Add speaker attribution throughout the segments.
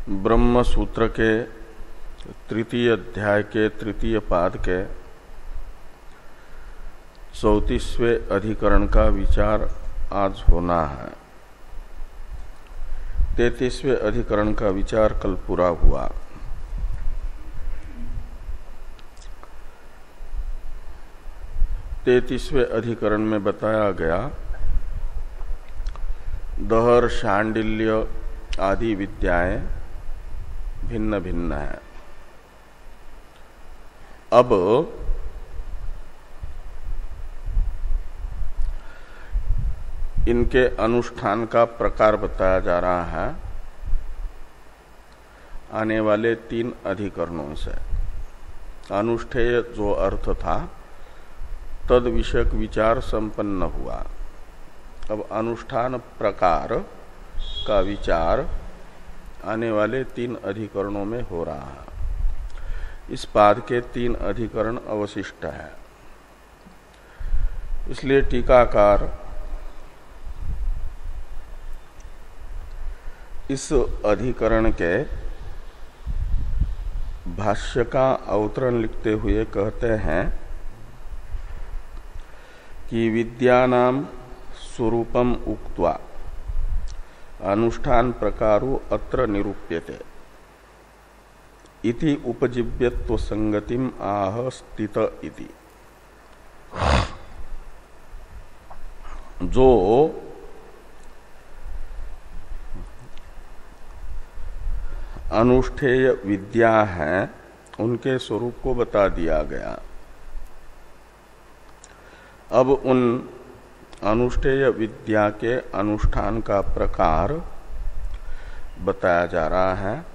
Speaker 1: ब्रह्म सूत्र के तृतीय अध्याय के तृतीय पाद के 34वें अधिकरण का विचार आज होना है। 33वें अधिकरण का विचार कल पूरा हुआ। तैंतीसवें अधिकरण में बताया गया दहर शांडिल्य आदि विद्याएं भिन्न भिन्न है। अब इनके अनुष्ठान का प्रकार बताया जा रहा है आने वाले 3 अधिकरणों से। अनुष्ठेय जो अर्थ था तद विषयक विचार संपन्न हुआ। अब अनुष्ठान प्रकार का विचार आने वाले 3 अधिकरणों में हो रहा है। इस पाद के 3 अधिकरण अवशिष्ट है। इसलिए टीकाकार इस अधिकरण के भाष्य का अवतरण लिखते हुए कहते हैं कि विद्यानाम स्वरूपम उक्त्वा अनुष्ठान प्रकारो अत्र निरूप्यते इति उपजीव्यत्व संगतिम आह स्थित इति। जो अनुष्ठेय विद्या है उनके स्वरूप को बता दिया गया। अब उन अनुष्ठेय विद्या के अनुष्ठान का प्रकार बताया जा रहा है।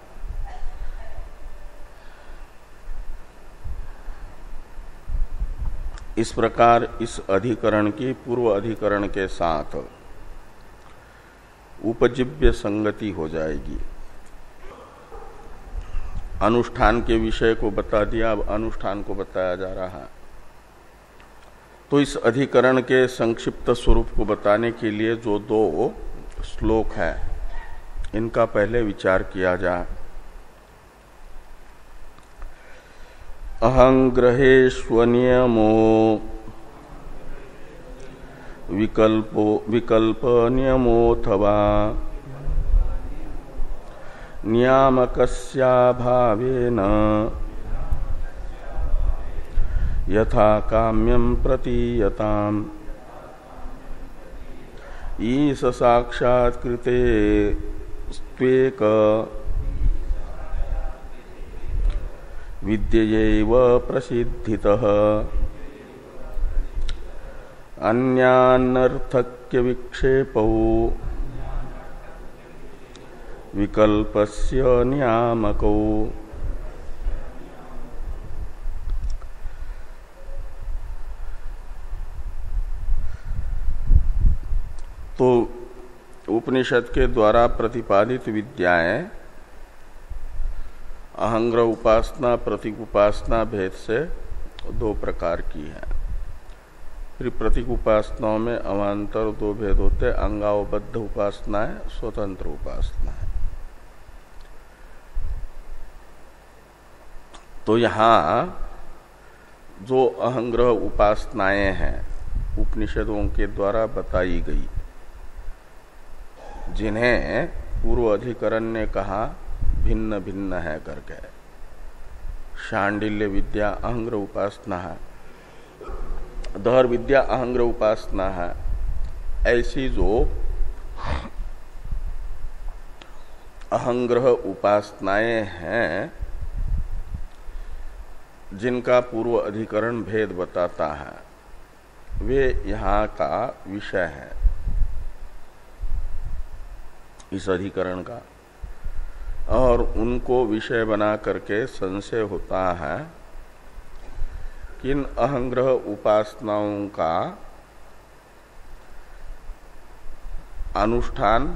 Speaker 1: इस प्रकार इस अधिकरण की पूर्व अधिकरण के साथ उपजीव्य संगति हो जाएगी। अनुष्ठान के विषय को बता दिया, अब अनुष्ठान को बताया जा रहा है। तो इस अधिकरण के संक्षिप्त स्वरूप को बताने के लिए जो 2 श्लोक है इनका पहले विचार किया जाए। अहंग्रहेष्वनियमो विकल्प नियमोऽथवा नियामकस्याभावेन यथा काम्यं प्रतीयताम् ईश साक्षात्कृते स्त्वेक विद्ययैव प्रसिद्धितः अन्यानर्थक्य विक्षेपौ विकल्पस्य नियामकौ। तो उपनिषद के द्वारा प्रतिपादित विद्याएं अहंग्रह उपासना प्रतीक उपासना भेद से 2 प्रकार की है। फिर प्रतीक उपासनाओं में अवान्तर 2 भेद होते, अंगावबद्ध उपासना है, स्वतंत्र उपासना है। तो यहां जो अहंग्रह उपासनाएं हैं उपनिषदों के द्वारा बताई गई, जिन्हें पूर्व अधिकरण ने कहा भिन्न भिन्न है करके, शांडिल्य विद्या अहंग्रह उपासना है, दहर विद्या अहंग्रह उपासना है, ऐसी जो अहंग्रह उपासनाएं हैं जिनका पूर्व अधिकरण भेद बताता है, वे यहाँ का विषय है इस अधिकरण का। और उनको विषय बना करके संशय होता है कि इन अहंग्रह उपासनाओं का अनुष्ठान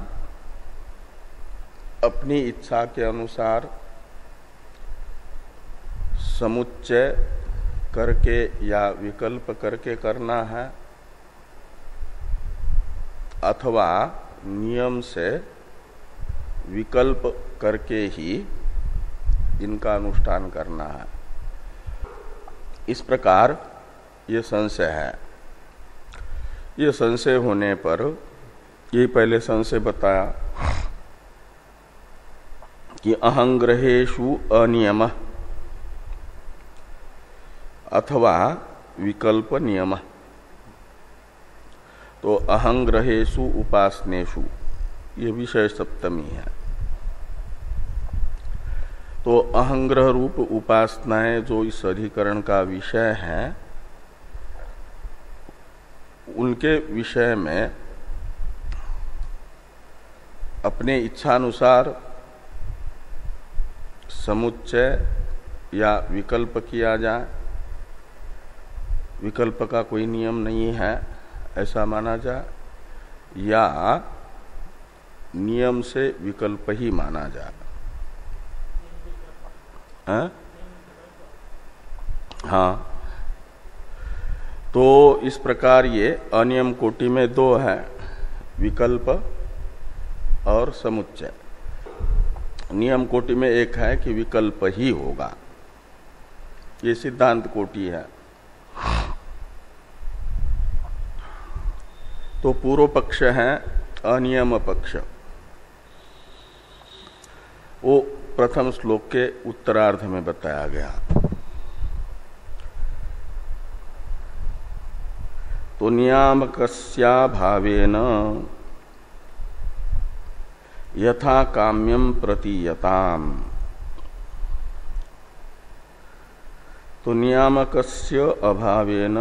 Speaker 1: अपनी इच्छा के अनुसार समुच्चय करके या विकल्प करके करना है अथवा नियम से विकल्प करके ही इनका अनुष्ठान करना है। इस प्रकार ये संशय है। ये संशय होने पर, ये पहले संशय बताया कि अहंग्रहेषु अनियम अथवा विकल्प नियम। तो अहंग्रहेषु उपासनेषु ये विषय सप्तमी है। तो अहंग्रह रूप उपासनाएं जो इस अधिकरण का विषय है, उनके विषय में अपने इच्छानुसार समुच्चय या विकल्प किया जाए, विकल्प का कोई नियम नहीं है ऐसा माना जाए, या नियम से विकल्प ही माना जाए। हाँ, तो इस प्रकार ये अनियम कोटि में दो है, विकल्प और समुच्चय। नियम कोटि में एक है कि विकल्प ही होगा, ये सिद्धांत कोटि है। तो पूर्व पक्ष है अनियम पक्ष, वो प्रथम श्लोक के उत्तरार्ध में बताया गया। तो नियामकस्या भावेन यथा काम्यम प्रतीयताम। तो नियामकस्य अभावेन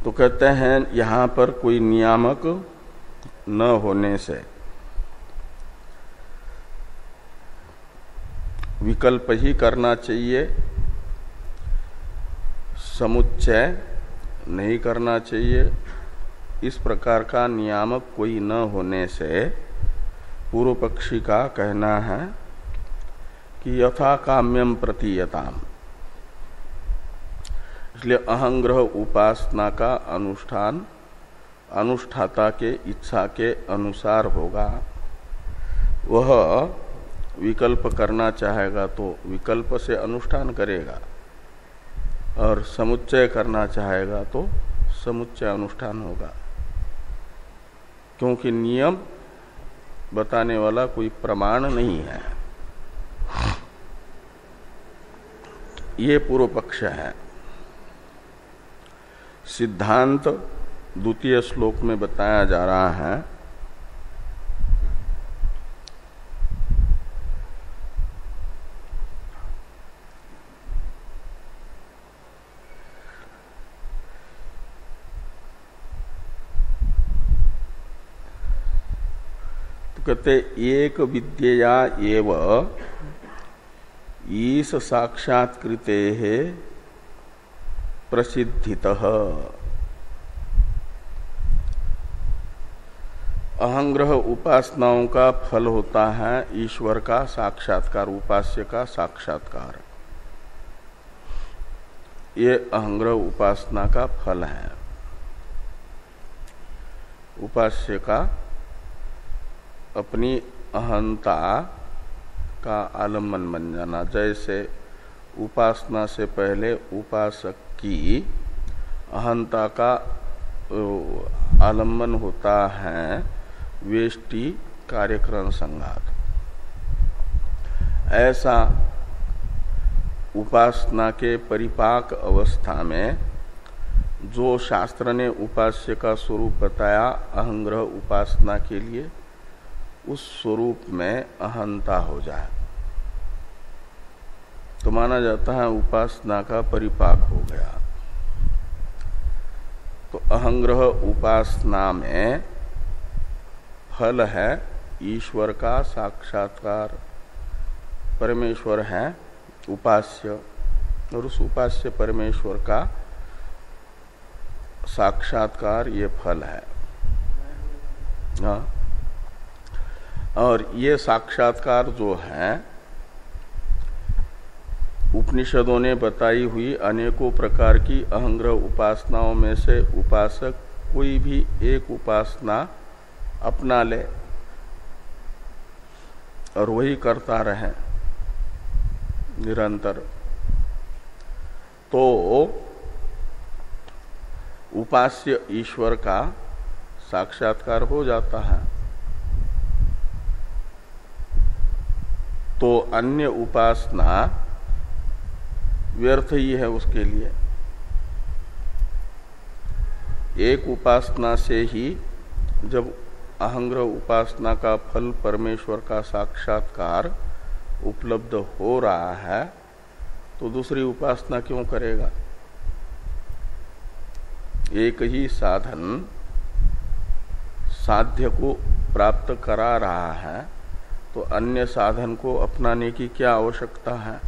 Speaker 1: तो कहते हैं यहां पर कोई नियामक न होने से विकल्प ही करना चाहिए, समुच्चय नहीं करना चाहिए। इस प्रकार का नियामक कोई न होने से पूर्व पक्षी का कहना है कि यथा काम्यम प्रतीयताम, इसलिए अहंग्रह उपासना का अनुष्ठान अनुष्ठाता के इच्छा के अनुसार होगा। वह विकल्प करना चाहेगा तो विकल्प से अनुष्ठान करेगा, और समुच्चय करना चाहेगा तो समुच्चय अनुष्ठान होगा, क्योंकि नियम बताने वाला कोई प्रमाण नहीं है। ये पूर्व पक्ष है। सिद्धांत द्वितीय श्लोक में बताया जा रहा है तो कहते एक विद्यया एव ईश साक्षात्कृते प्रसिद्धितः। अहंग्रह उपासनाओं का फल होता है ईश्वर का साक्षात्कार, उपास्य का साक्षात्कार। ये अहंग्रह उपासना का फल है। उपास्य का अपनी अहंता का आलम्बन बन जाना। जैसे उपासना से पहले उपासक की अहंता का आलम्बन होता है वेष्टि कार्यक्रम संघात, ऐसा उपासना के परिपाक अवस्था में जो शास्त्र ने उपास्य का स्वरूप बताया अहंग्रह उपासना के लिए, उस स्वरूप में अहंता हो जाए तो माना जाता है उपासना का परिपाक हो गया। तो अहंग्रह उपासना में फल है ईश्वर का साक्षात्कार, परमेश्वर है उपास्य, और उस उपास्य परमेश्वर का साक्षात्कार ये फल है। हाँ, और ये साक्षात्कार जो है उपनिषदों ने बताई हुई अनेकों प्रकार की अहंग्रह उपासनाओं में से उपासक कोई भी एक उपासना अपना ले और वही करता रहे निरंतर, तो उपास्य ईश्वर का साक्षात्कार हो जाता है। तो अन्य उपासना व्यर्थ ही है उसके लिए। एक उपासना से ही जब अहंग्रह उपासना का फल परमेश्वर का साक्षात्कार उपलब्ध हो रहा है तो दूसरी उपासना क्यों करेगा? एक ही साधन साध्य को प्राप्त करा रहा है तो अन्य साधन को अपनाने की क्या आवश्यकता है?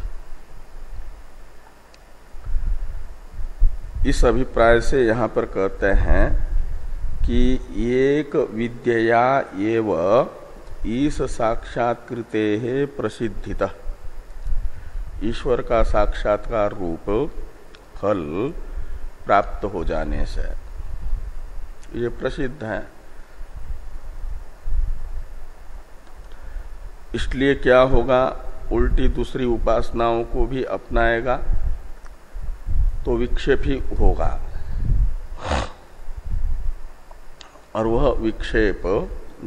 Speaker 1: इस अभिप्राय से यहां पर कहते हैं कि एक विद्यया एव ईश साक्षात्कृते है प्रसिद्धितः, ईश्वर का साक्षात्कार रूप फल प्राप्त हो जाने से ये प्रसिद्ध है। इसलिए क्या होगा, उल्टी दूसरी उपासनाओं को भी अपनाएगा तो विक्षेप ही होगा, और वह विक्षेप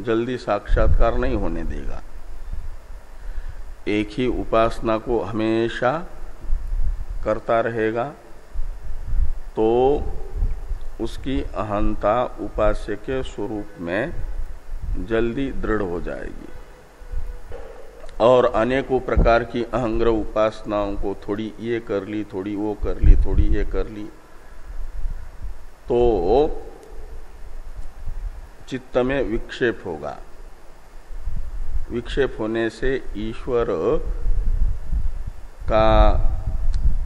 Speaker 1: जल्दी साक्षात्कार नहीं होने देगा। एक ही उपासना को हमेशा करता रहेगा तो उसकी अहंता उपास्य के स्वरूप में जल्दी दृढ़ हो जाएगी, और अनेकों प्रकार की अहंग्रह उपासनाओं को थोड़ी ये कर ली, थोड़ी वो कर ली, थोड़ी ये कर ली, तो चित्त में विक्षेप होगा। विक्षेप होने से ईश्वर का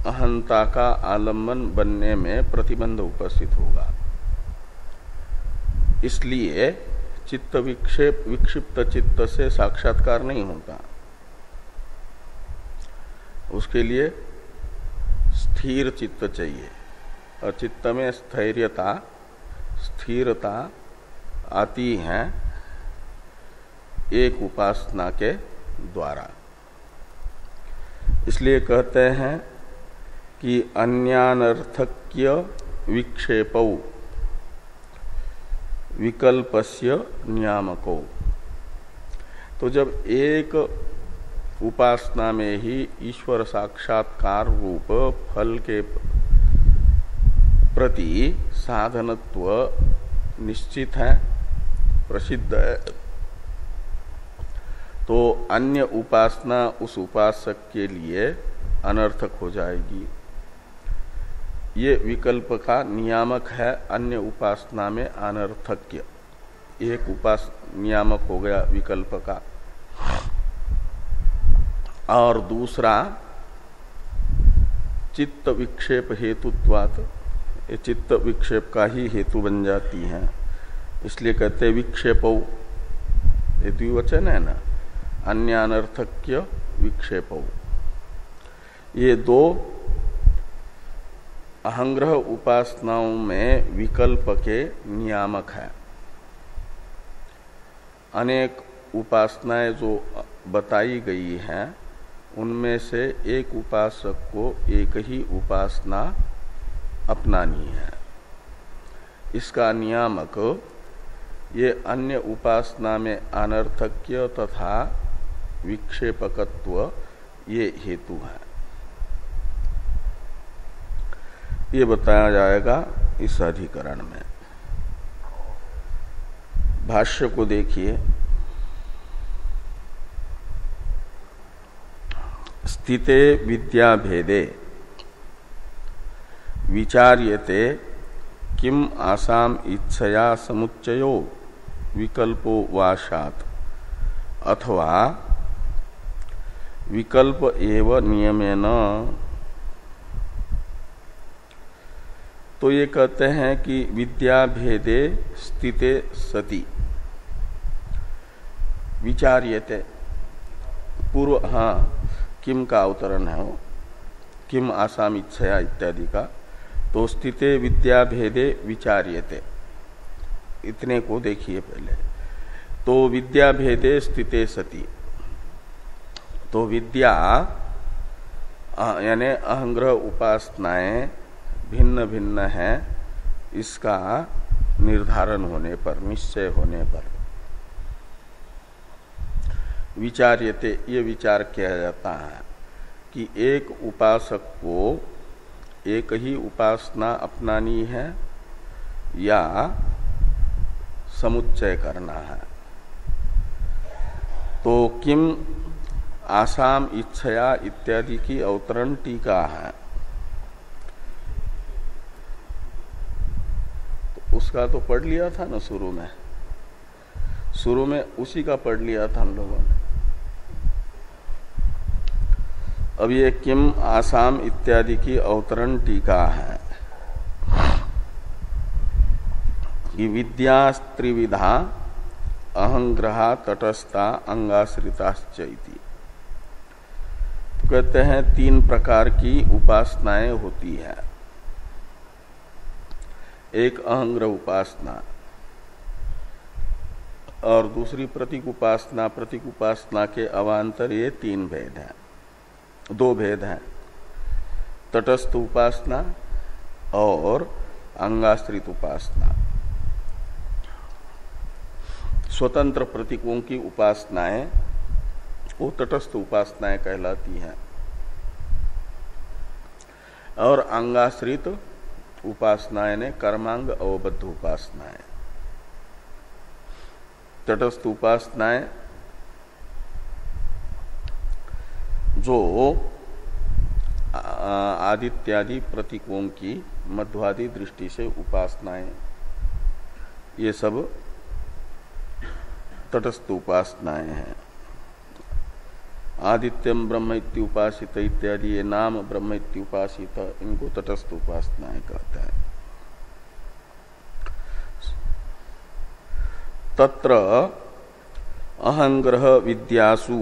Speaker 1: अहंता का आलम्बन बनने में प्रतिबंध उपस्थित होगा। इसलिए चित्त विक्षिप्त चित्त से साक्षात्कार नहीं होता। उसके लिए स्थिर चित्त चाहिए, और चित्त में स्थैर्यता स्थिरता आती है एक उपासना के द्वारा। इसलिए कहते हैं कि अन्यानर्थक्य विक्षेपौ विकल्पस्य नियामको। तो जब एक उपासना में ही ईश्वर साक्षात्कार रूप फल के प्रति साधनत्व निश्चित है, प्रसिद्ध है, तो अन्य उपासना उस उपासक के लिए अनर्थक हो जाएगी। ये विकल्प का नियामक है अन्य उपासना में अनर्थक्य। एक नियामक हो गया विकल्प का, और दूसरा चित्त विक्षेप हेतुत्वात्, ये चित्त विक्षेप का ही हेतु बन जाती हैं। इसलिए कहते विक्षेपौ, ये द्विवचन है ना, अन्यानर्थक्य विक्षेपौ। ये दो अहंग्रह उपासनाओं में विकल्प के नियामक है। अनेक उपासनाएं जो बताई गई हैं उनमें से एक उपासक को एक ही उपासना अपनानी है। इसका नियामक ये अन्य उपासना में अनर्थक्य तथा विक्षेपकत्व ये हेतु है। ये बताया जाएगा इस अधिकरण में। भाष्य को देखिए। स्थिते विद्या भेदे विचार्यते किम आसाम इच्छया समुच्चयो विकल्पो वाशात अथवा विकल्प एव नियमेन। तो ये कहते हैं कि विद्या भेदे स्थिते सति विचार्यते, पूर्व, हाँ, किम का अवतरण है वो, किम आसाम इच्छया इत्यादि का, तो स्थिते विद्या भेदे विचार्यते, इतने को देखिए पहले। तो विद्या भेदे स्थिते सति, तो विद्या यानी अहंग्रह उपासनाएं भिन्न भिन्न है, इसका निर्धारण होने पर, निश्चय होने पर विचार्यते, ये विचार किया जाता है कि एक उपासक को एक ही उपासना अपनानी है या समुच्चय करना है। तो किम आसाम इच्छया इत्यादि की अवतरण टीका है, तो उसका तो पढ़ लिया था ना शुरू में उसी का पढ़ लिया था हम लोगों ने। अब ये किम आसाम इत्यादि की अवतरण टीका है कि विद्या त्रिविधा अहंग्रहा तटस्था अंगाश्रिताश्च इति। तो कहते हैं 3 प्रकार की उपासनाएं होती है। एक अहंग्रह उपासना और दूसरी प्रतीक उपासना। प्रतीक उपासना के अवान्तर ये 3 भेद हैं, 2 भेद हैं, तटस्थ उपासना और अंगाश्रित उपासना। स्वतंत्र प्रतीकों की उपासनाएं वो तटस्थ उपासनाएं कहलाती हैं, और अंगाश्रित उपासनाएं ने कर्मांग अवबद्ध उपासनाएं। तटस्थ उपासनाएं जो आदित्यादि प्रतीकों की मध्वादि दृष्टि से उपासनाएं, ये सब तटस्थ उपासनाएं हैं। आदित्यम ब्रह्म इत्युपासित इत्यादि, ये नाम ब्रह्म इत्युपासित, इनको तटस्थ उपासनाएं कहते हैं। तत्र अहंग्रह विद्यासु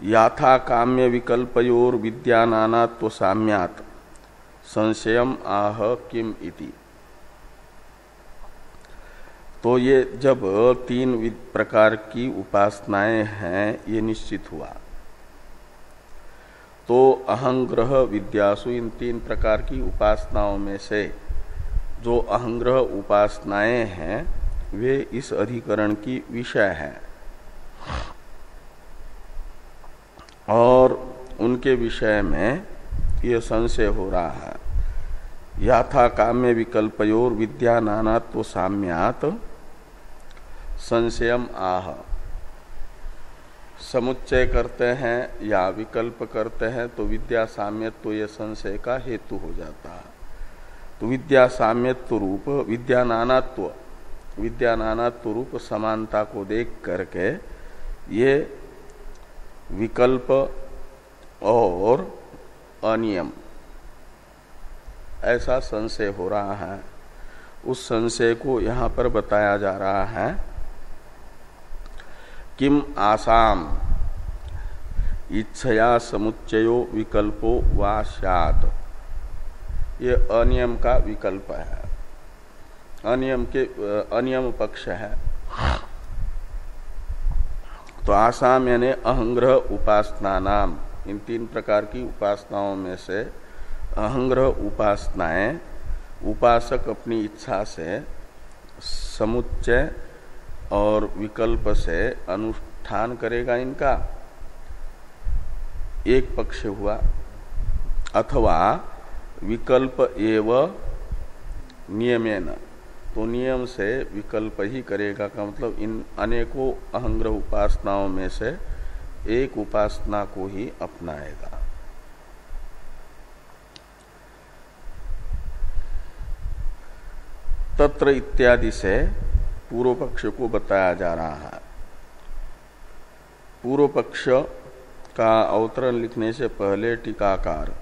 Speaker 1: याथा काम्य विकल्पयोर विद्यानानात्व साम्यात् संशयम आह किम इति। तो ये जब 3 प्रकार की उपासनाएं हैं, ये निश्चित हुआ, तो अहंग्रह विद्यासु, इन 3 प्रकार की उपासनाओं में से जो अहंग्रह उपासनाएं हैं वे इस अधिकरण की विषय है, और उनके विषय में ये संशय हो रहा है। याथा काम्य विकल्पयोर विद्या नानात्व साम्यात् संशयम आह। समुच्चय करते हैं या विकल्प करते हैं तो विद्या साम्यत्व तो ये संशय का हेतु हो जाता है। तो विद्या साम्यत्व रूप विद्या नानात्व रूप समानता को देख करके ये विकल्प और अनियम ऐसा संशय हो रहा है। उस संशय को यहाँ पर बताया जा रहा है। किम आसाम इच्छया समुच्चयो विकल्पो वा स्यात्, ये अनियम का विकल्प है, अनियम पक्ष है। तो आसाम यानी अहंग्रह उपासना नाम, इन 3 प्रकार की उपासनाओं में से अहंग्रह उपासनाएं उपासक अपनी इच्छा से समुच्चय और विकल्प से अनुष्ठान करेगा, इनका एक पक्ष हुआ, अथवा विकल्प एव नियमेन, तो नियम से विकल्प ही करेगा का मतलब इन अनेकों अहंग्रह उपासनाओं में से एक उपासना को ही अपनाएगा। तत्र इत्यादि से पूर्व पक्ष को बताया जा रहा है। पूर्व पक्ष का अवतरण लिखने से पहले टीकाकार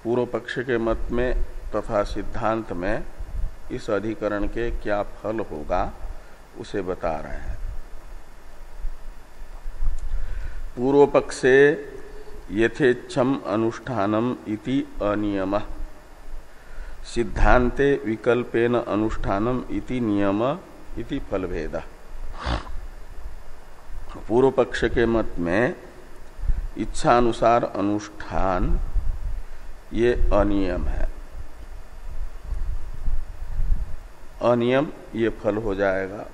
Speaker 1: पूर्व पक्ष के मत में तथा सिद्धांत में इस अधिकरण के क्या फल होगा उसे बता रहे हैं। पूर्व पक्षे यथेच्छम अनुष्ठानम इति अनियम, सिद्धांते विकल्पेन अनुष्ठानम इति नियम इति फलभेद। पूर्व पक्ष के मत में इच्छानुसार अनुष्ठान ये अनियम है, अनियम ये फल हो जाएगा,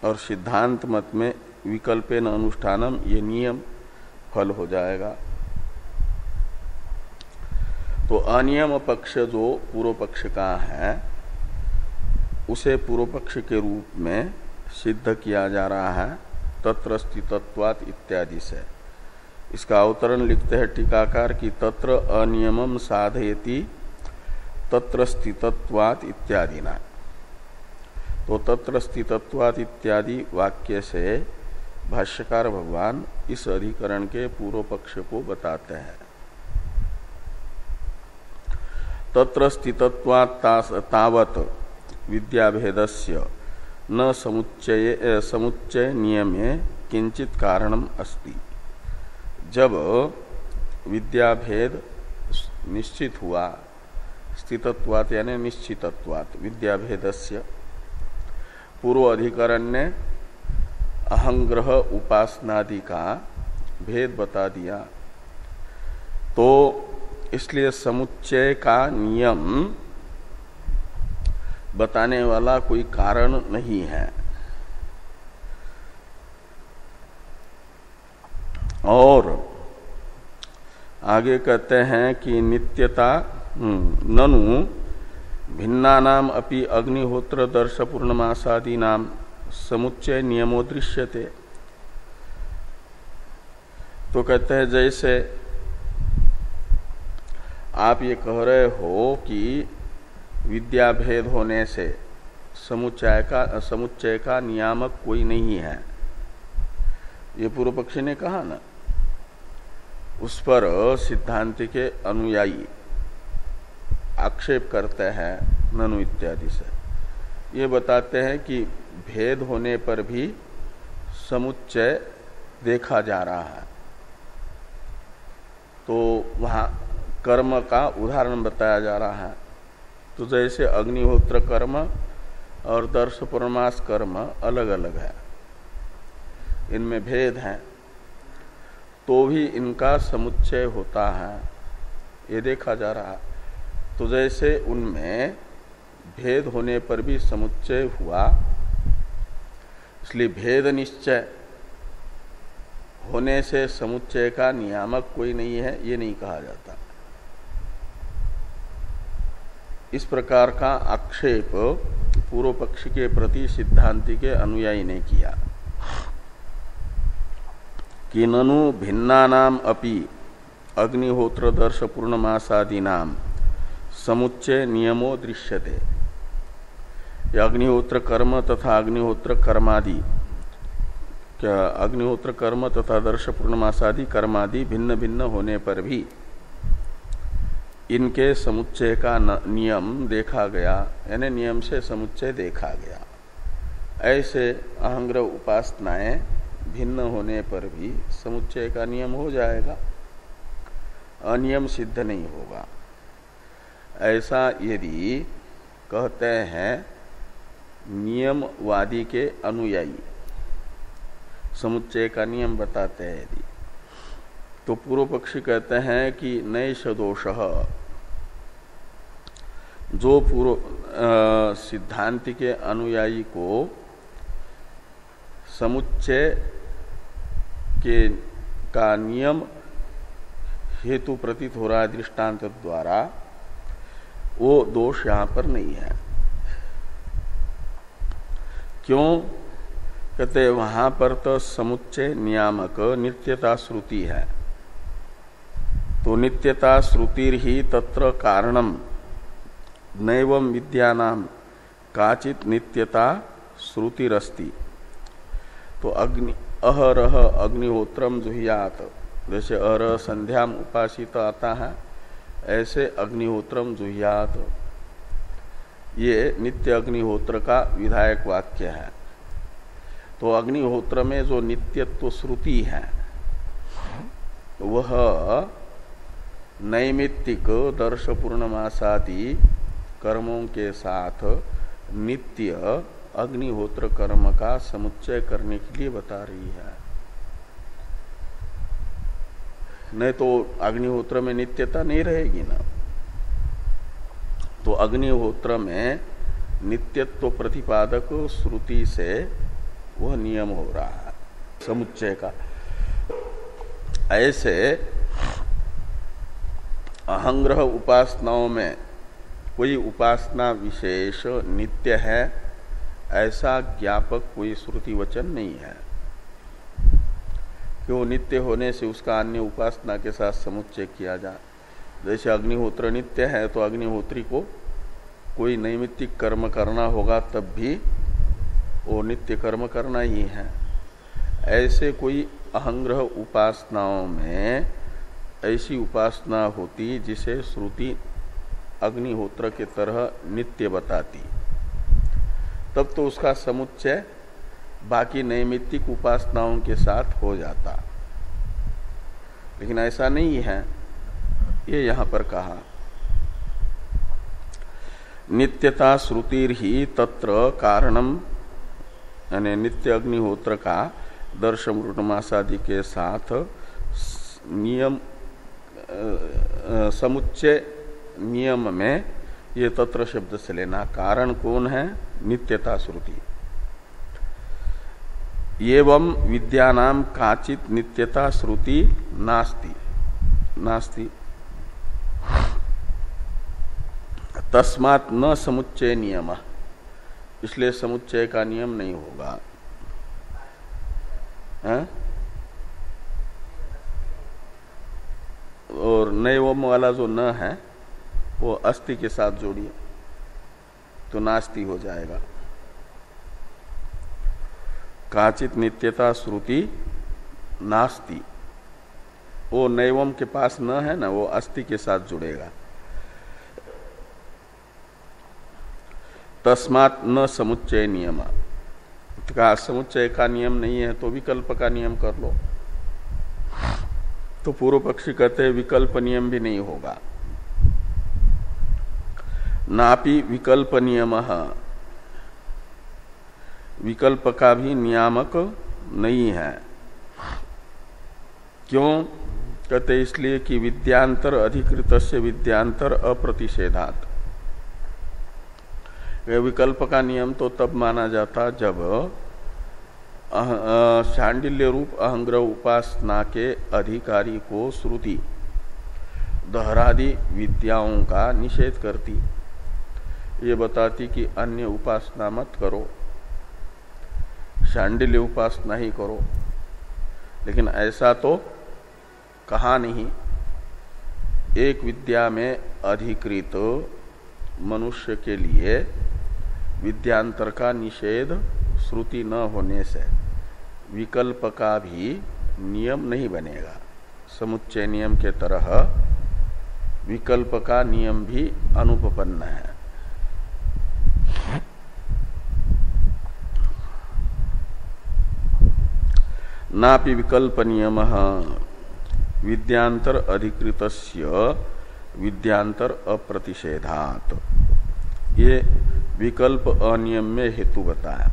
Speaker 1: और सिद्धांत मत में विकल्पेन अनुष्ठानम ये नियम फल हो जाएगा। तो अनियम पक्ष जो पूर्व पक्ष का है उसे पूर्व पक्ष के रूप में सिद्ध किया जा रहा है तत्र स्थितत्वात् इत्यादि से। इसका अवतरण लिखते हैं टीकाकार कि तत्र अनियमम साधयति तत्र स्थितत्वात् इत्यादि ना। तो तत्र स्थितत्वात् इत्यादि वाक्य से भाष्यकार भगवान इस अधिकरण के पूर्व पक्ष को बताते हैं। तत्र स्थितत्वात् तावत् विद्याभेदस्य न समुच्चय नियमे किंचित कारणम अस्ति। जब विद्याभेद निश्चित हुआ, स्थितत्वात् यानी निश्चितत्वात् विद्याभेदस्य, पूर्व अधिकरण ने अहंग्रह उपासनादि का भेद बता दिया, तो इसलिए समुच्चय का नियम बताने वाला कोई कारण नहीं है। और आगे कहते हैं कि नित्यता ननु भिन्नानाम अपि अग्निहोत्र दर्श पूर्णमासादि नाम समुच्चय नियमो दृश्यते। तो कहते हैं जैसे आप ये कह रहे हो कि विद्याभेद होने से समुच्चय का नियामक कोई नहीं है, ये पूर्व पक्षी ने कहा ना, उस पर सिद्धांत के अनुयायी आक्षेप करते हैं ननु इत्यादि से। ये बताते हैं कि भेद होने पर भी समुच्चय देखा जा रहा है। तो वहां कर्म का उदाहरण बताया जा रहा है। तो जैसे अग्निहोत्र कर्म और दर्श पूर्णमास कर्म अलग अलग है, इनमें भेद है, तो भी इनका समुच्चय होता है, ये देखा जा रहा है। तो जैसे उनमें भेद होने पर भी समुच्चय हुआ, इसलिए भेद निश्चय होने से समुच्चय का नियामक कोई नहीं है, ये नहीं कहा जाता। इस प्रकार का आक्षेप पूर्व पक्ष के प्रति सिद्धांति के अनुयायी ने किया कि ननु भिन्नानाम अपि अग्निहोत्र दर्श पूर्णमासादि नाम समुच्चय नियमो दृश्यते। अग्निहोत्र कर्म तथा अग्निहोत्र कर्मादि, क्या अग्निहोत्र कर्म तथा दर्श पूर्णमासादि कर्मादि भिन्न भिन्न होने पर भी इनके समुच्चय का नियम देखा गया, यानी नियम से समुच्चय देखा गया। ऐसे अहंग्रह उपासनाएं भिन्न होने पर भी समुच्चय का नियम हो जाएगा, अनियम सिद्ध नहीं होगा। ऐसा यदि कहते हैं नियमवादी के अनुयायी, समुच्चय का नियम बताते हैं यदि, तो पूर्व पक्षी कहते हैं कि नैष दोषः, जो पूर्व सिद्धांति के अनुयायी को समुच्चय के का नियम हेतु प्रतीत हो रहा है दृष्टांत द्वारा, वो दोष यहां पर नहीं है। क्यों कहते वहां पर तो समुच्चय नियामक नित्यता श्रुति है, तो नित्यता श्रुतिर ही तत्र कारणम नैवम विद्यानाम काचित नित्यता श्रुतिरस्ति। तो अहरह अग्निहोत्रम जुहियात, जैसे अहरह संध्याम उपासित आता है, ऐसे अग्निहोत्रम जुहियात, ये नित्य अग्निहोत्र का विधायक वाक्य है। तो अग्निहोत्र में जो नित्यत्व श्रुति है वह नैमित्तिक दर्श पूर्णमासादि कर्मों के साथ नित्य अग्निहोत्र कर्म का समुच्चय करने के लिए बता रही है। नहीं तो अग्निहोत्र में नित्यता नहीं रहेगी ना। तो अग्निहोत्र में नित्यत्व प्रतिपादक श्रुति से वह नियम हो रहा है समुच्चय का। ऐसे अहंग्रह उपासनाओं में कोई उपासना विशेष नित्य है ऐसा ज्ञापक कोई श्रुति वचन नहीं है। क्यों? नित्य होने से उसका अन्य उपासना के साथ समुच्चय किया जाए। जैसे अग्निहोत्र नित्य है तो अग्निहोत्री को कोई नैमित्तिक कर्म करना होगा तब भी वो नित्य कर्म करना ही है। ऐसे कोई अहंग्रह उपासनाओं में ऐसी उपासना होती जिसे श्रुति अग्निहोत्र के तरह नित्य बताती, तब तो उसका समुच्चय बाकी नैमित्तिक उपासनाओं के साथ हो जाता। लेकिन ऐसा नहीं है, ये यहां पर कहा नित्यता श्रुतिर ही तत्र कारणम, यानी नित्य अग्निहोत्र का दर्शन पूर्णमासादि के साथ नियम समुच्चय नियम में ये तत्र शब्द से लेना। कारण कौन है? नित्यता श्रुति। एवं विद्यानाम काचित नित्यता श्रुति नास्ति नास्ति तस्मात् न समुच्चय नियम, इसलिए समुच्चय का नियम नहीं होगा। और नैवम वाला जो न है वो अस्ति के साथ जोड़िए तो नास्ति हो जाएगा। काचित नित्यता श्रुति नास्ति, वो नैवम के पास न है ना, वो अस्ति के साथ जुड़ेगा। तस्मात् न समुच्चय नियम, का समुच्चय का नियम नहीं है तो विकल्प का नियम कर लो। तो पूर्व पक्षी कहते हैं विकल्प नियम भी नहीं होगा। नापि विकल्प नियम, विकल्प का भी नियामक नहीं है। क्यों? कहते इसलिए कि विद्यांतर अधिकृतस्य विद्यांतर अप्रतिषेधात्। विकल्प का नियम तो तब माना जाता जब शांडिल्य रूप अहंग्रह उपासना के अधिकारी को श्रुति दहरादि विद्याओं का निषेध करती, ये बताती कि अन्य उपासना मत करो, शांडिल्य उपासना ही करो। लेकिन ऐसा तो कहा नहीं। एक विद्या में अधिकृत मनुष्य के लिए विद्यांतर का निषेध श्रुति न होने से विकल्प का भी नियम नहीं बनेगा। समुच्चय नियम के तरह विकल्प का नियम भी अनुपपन्न है। नापि विकल्प नियम विद्यांतर अधिकृतस्य विद्यांतर अप्रतिषेधात्, ये विकल्प अनियम में हेतु बताया।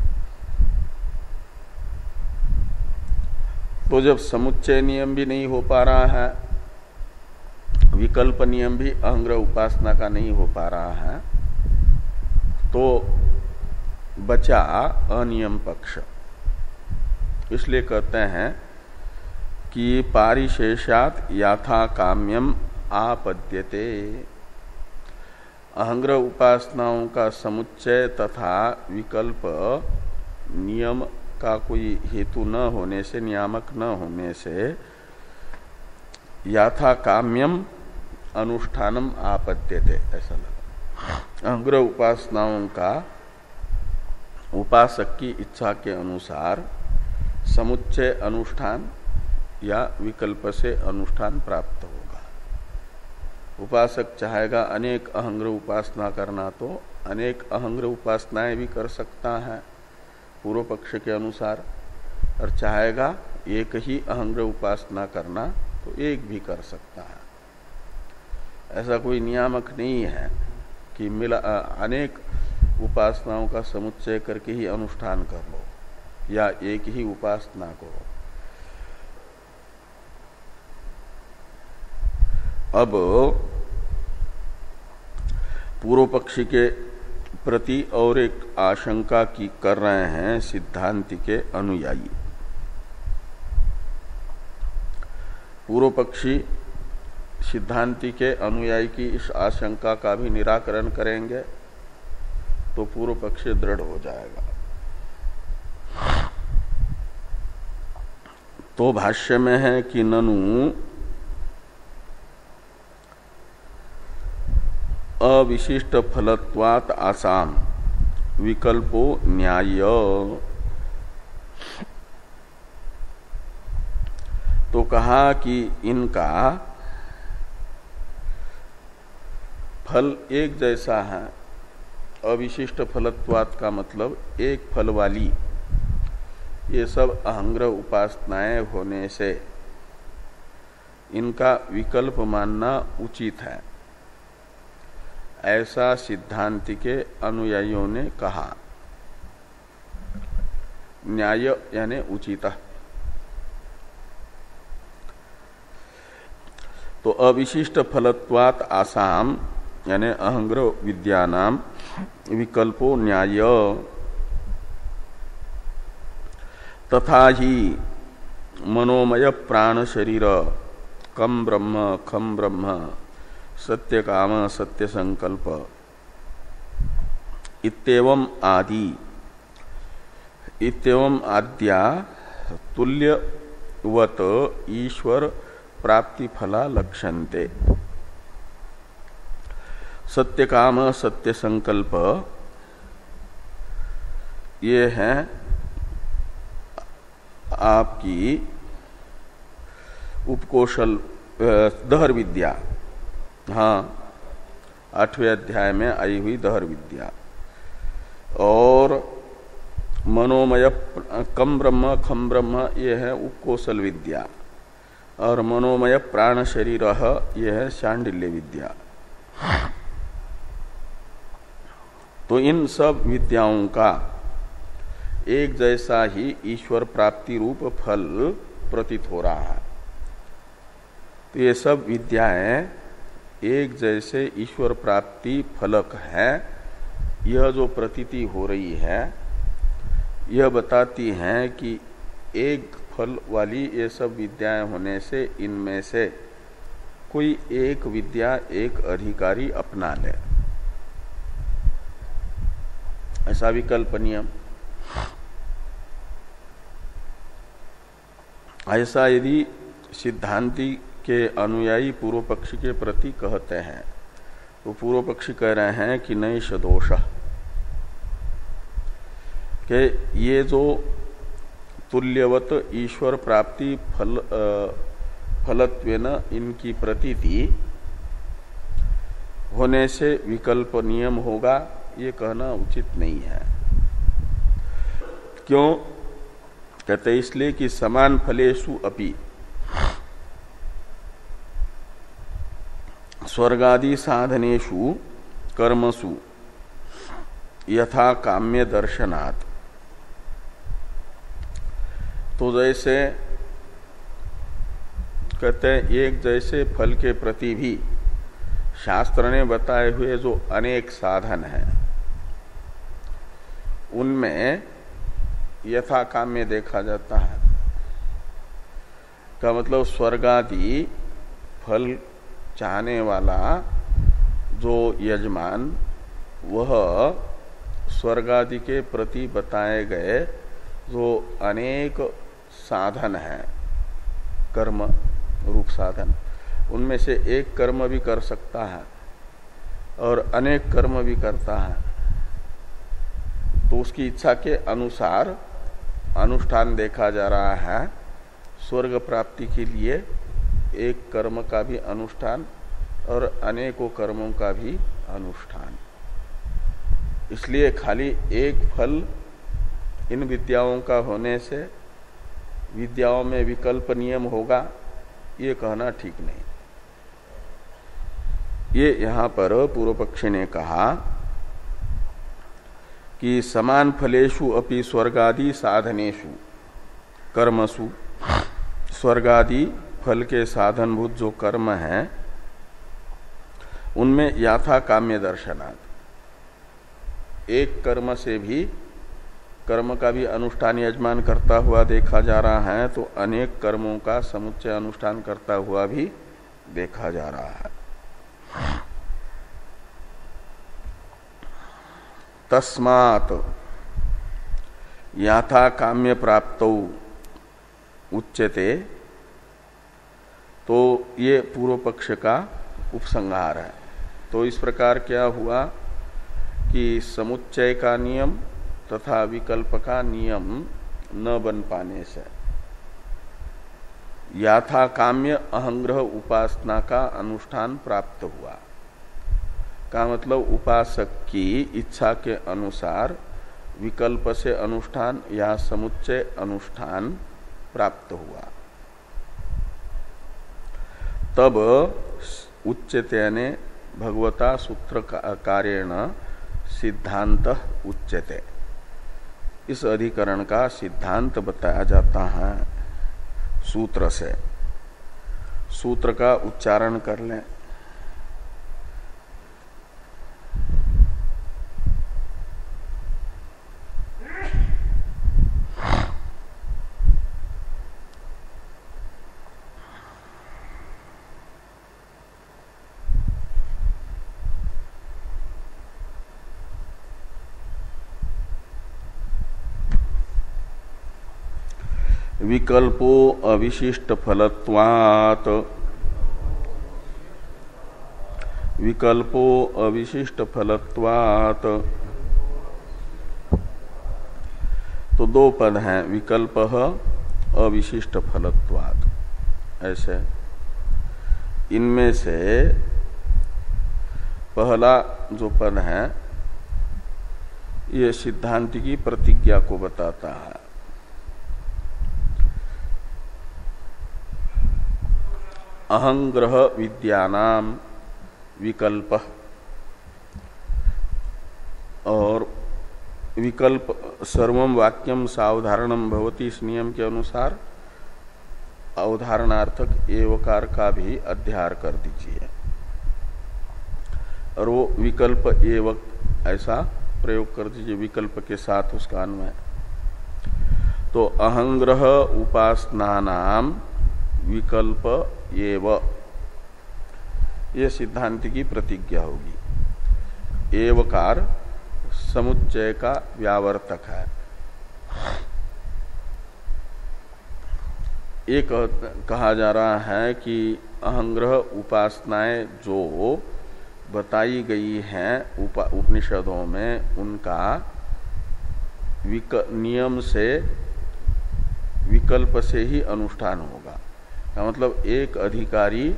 Speaker 1: तो जब समुच्चय नियम भी नहीं हो पा रहा है, विकल्प नियम भी अहंग्रह उपासना का नहीं हो पा रहा है, तो बचा अनियम पक्ष। इसलिए कहते हैं कि पारिशेषात् याथा काम्यम आपद्यते। अहंग्रह उपासनाओं का समुच्चय तथा विकल्प नियम का कोई हेतु न होने से, नियामक न होने से याथा काम्यम अनुष्ठानम आपद्यते, ऐसा लगा। अहंग्रह उपासनाओं का उपासक की इच्छा के अनुसार समुच्चय अनुष्ठान या विकल्प से अनुष्ठान प्राप्त होगा। उपासक चाहेगा अनेक अहंग्रह उपासना करना तो अनेक अहंग्रह उपासनाएं भी कर सकता है पूर्व पक्ष के अनुसार, और चाहेगा एक ही अहंग्रह उपासना करना तो एक भी कर सकता है। ऐसा कोई नियामक नहीं है कि अनेक उपासनाओं का समुच्चय करके ही अनुष्ठान कर लो या एक ही उपासना करो। अब पूर्व पक्षी के प्रति और एक आशंका की कर रहे हैं सिद्धांति के अनुयायी। पूर्व पक्षी सिद्धांति के अनुयायी की इस आशंका का भी निराकरण करेंगे तो पूर्व पक्ष दृढ़ हो जाएगा। तो भाष्य में है कि ननु अविशिष्ट फलत्वात् आसाम विकल्पो न्याय। तो कहा कि इनका फल एक जैसा है। अविशिष्ट फलत्वात् का मतलब एक फल वाली ये सब अहंग्रह उपासनाएं होने से इनका विकल्प मानना उचित है, ऐसा सिद्धांति के अनुयायियों ने कहा। न्याय यानी उचित। तो अविशिष्ट फलत्वात् आसाम यानी अहंग्रह विद्यानाम विकल्पो न्याय। तथा ही मनोमय प्राण शरीर कम ब्रह्म खम ब्रह्म सत्य काम सत्य संकल्प इत्येवं आद्या तुल्यवत ईश्वर प्राप्ति फला लक्ष्यन्ते। सत्य काम सत्य संकल्प ये है आपकी उपकोशल दहर विद्या। हाँ, 8वें अध्याय में आई हुई दहर विद्या। और मनोमय कम ब्रह्म खम ब्रह्म ये है उपकोशल विद्या। और मनोमय प्राण शरीर ये है शांडिल्य विद्या। तो इन सब विद्याओं का एक जैसा ही ईश्वर प्राप्ति रूप फल प्रतीत हो रहा है। तो ये सब विद्याएं एक जैसे ईश्वर प्राप्ति फलक है। यह जो प्रतीति हो रही है यह बताती हैं कि एक फल वाली ये सब विद्याएं होने से इनमें से कोई एक विद्या एक अधिकारी अपना ले, ऐसा विकल्प नियम। ऐसा यदि सिद्धांति के अनुयायी पूर्व पक्षी के प्रति कहते हैं तो पूर्व पक्षी कह रहे हैं कि नहीं सदोष कि ये जो तुल्यवत ईश्वर प्राप्ति फलत्वेन इनकी प्रतीति होने से विकल्प नियम होगा, ये कहना उचित नहीं है। क्यों कहते? इसलिए कि समान फलेषु अपि स्वर्गादि साधनेषु कर्मसु यथा काम्य दर्शनात्। तो जैसे कहते हैं एक जैसे फल के प्रति भी शास्त्र ने बताए हुए जो अनेक साधन हैं उनमें यथा काम्य देखा जाता है। का मतलब स्वर्गादि फल चाहने वाला जो यजमान वह स्वर्गादि के प्रति बताए गए जो अनेक साधन हैं कर्म रूप साधन, उनमें से एक कर्म भी कर सकता है और अनेक कर्म भी करता है। तो उसकी इच्छा के अनुसार अनुष्ठान देखा जा रहा है। स्वर्ग प्राप्ति के लिए एक कर्म का भी अनुष्ठान और अनेकों कर्मों का भी अनुष्ठान। इसलिए खाली एक फल इन विद्याओं का होने से विद्याओं में विकल्प नियम होगा ये कहना ठीक नहीं। ये यहां पर पूर्व पक्षी ने कहा कि समान फलेषु अपि स्वर्गादि साधनेषु कर्मसु, स्वर्गादि फल के साधनभूत जो कर्म है उनमें याथा काम्य दर्शनात्, एक कर्म से भी कर्म का भी अनुष्ठान यजमान करता हुआ देखा जा रहा है, तो अनेक कर्मों का समुच्चय अनुष्ठान करता हुआ भी देखा जा रहा है। तस्मात् याथा काम्य प्राप्तौ उच्यते, तो ये पूर्व पक्ष का उपसंहार है। तो इस प्रकार क्या हुआ कि समुच्चय का नियम तथा विकल्प का नियम न बन पाने से याथा काम्य अहंग्रह उपासना का अनुष्ठान प्राप्त हुआ, का मतलब उपासक की इच्छा के अनुसार विकल्प से अनुष्ठान या समुच्चय अनुष्ठान प्राप्त हुआ। तब उच्यते ने भगवता सूत्र कार्येण सिद्धांत उच्यते, इस अधिकरण का सिद्धांत बताया जाता है सूत्र से। सूत्र का उच्चारण कर लें। विकल्पो अविशिष्ट फलत्वात्, विकल्पो अविशिष्ट फलत्वात्, तो दो पद हैं, विकल्प अविशिष्ट फलत्वात्। ऐसे इनमें से पहला जो पद है ये सिद्धांत की प्रतिज्ञा को बताता है। अहंग्रह विद्यानाम विकल्प, और विकल्प सर्वम वाक्यम सावधारणम भवति, इस नियम के अनुसार अवधारणार्थक एवकार का भी अध्यार कर दीजिए, और वो विकल्प एवक ऐसा प्रयोग कर दीजिए विकल्प के साथ उसका अन्वय। तो अहंग्रह उपासनानाम विकल्प एव, ये सिद्धांत की प्रतिज्ञा होगी। एवकार समुच्चय का व्यावर्तक है। एक कहा जा रहा है कि अहंग्रह उपासनाएं जो बताई गई हैं उपनिषदों में, उनका नियम से विकल्प से ही अनुष्ठान होगा। का मतलब एक अधिकारी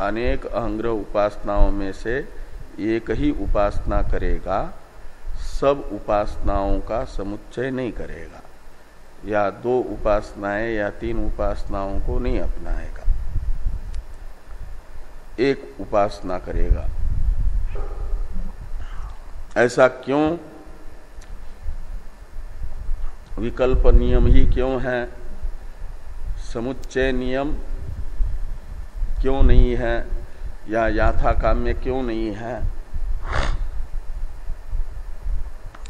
Speaker 1: अनेक अहंग्रह उपासनाओं में से एक ही उपासना करेगा, सब उपासनाओं का समुच्चय नहीं करेगा, या दो उपासनाएं या तीन उपासनाओं को नहीं अपनाएगा, एक उपासना करेगा। ऐसा क्यों? विकल्प नियम ही क्यों है, समुच्चय नियम क्यों नहीं है, या याथा काम्य क्यों नहीं है?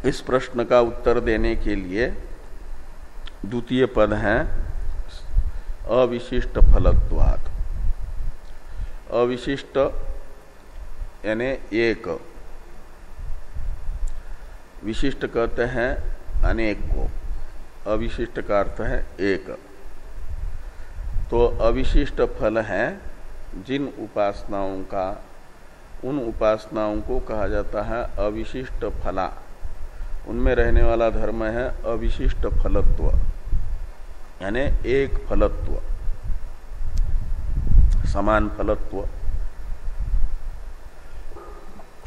Speaker 1: इस प्रश्न का उत्तर देने के लिए द्वितीय पद है अविशिष्ट फलत्वात्। अविशिष्ट यानी एक, विशिष्ट कहते हैं अनेक को, अविशिष्ट का अर्थ है एक। तो अविशिष्ट फल है जिन उपासनाओं का, उन उपासनाओं को कहा जाता है अविशिष्ट फला। उनमें रहने वाला धर्म है अविशिष्ट फलत्व, यानी एक फलत्व, समान फलत्व।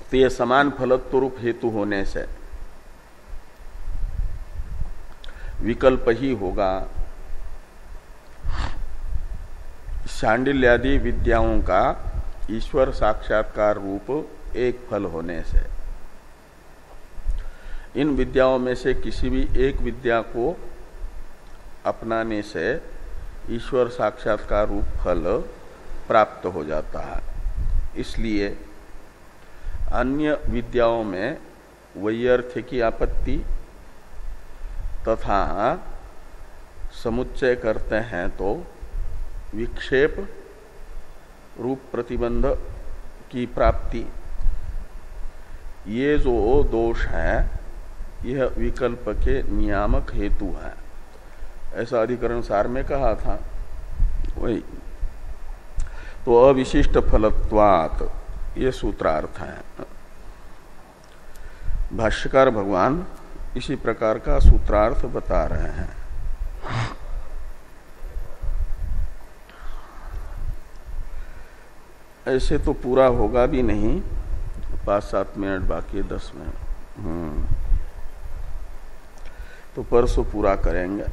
Speaker 1: तो ये समान फलत्व रूप हेतु होने से विकल्प ही होगा। शांडिल्यादि विद्याओं का ईश्वर साक्षात्कार रूप एक फल होने से इन विद्याओं में से किसी भी एक विद्या को अपनाने से ईश्वर साक्षात्कार रूप फल प्राप्त हो जाता है। इसलिए अन्य विद्याओं में वैयर्थ्य की आपत्ति तथा समुच्चय करते हैं तो विक्षेप रूप प्रतिबंध की प्राप्ति, ये जो दोष है यह विकल्प के नियामक हेतु है, ऐसा अधिकरण सार में कहा था। वही तो अविशिष्ट फलत्वात् ये सूत्रार्थ है। भाष्यकार भगवान इसी प्रकार का सूत्रार्थ बता रहे हैं। ऐसे तो पूरा होगा भी नहीं, 5-7 मिनट बाकी है, 10 मिनट तो परसों पूरा करेंगे।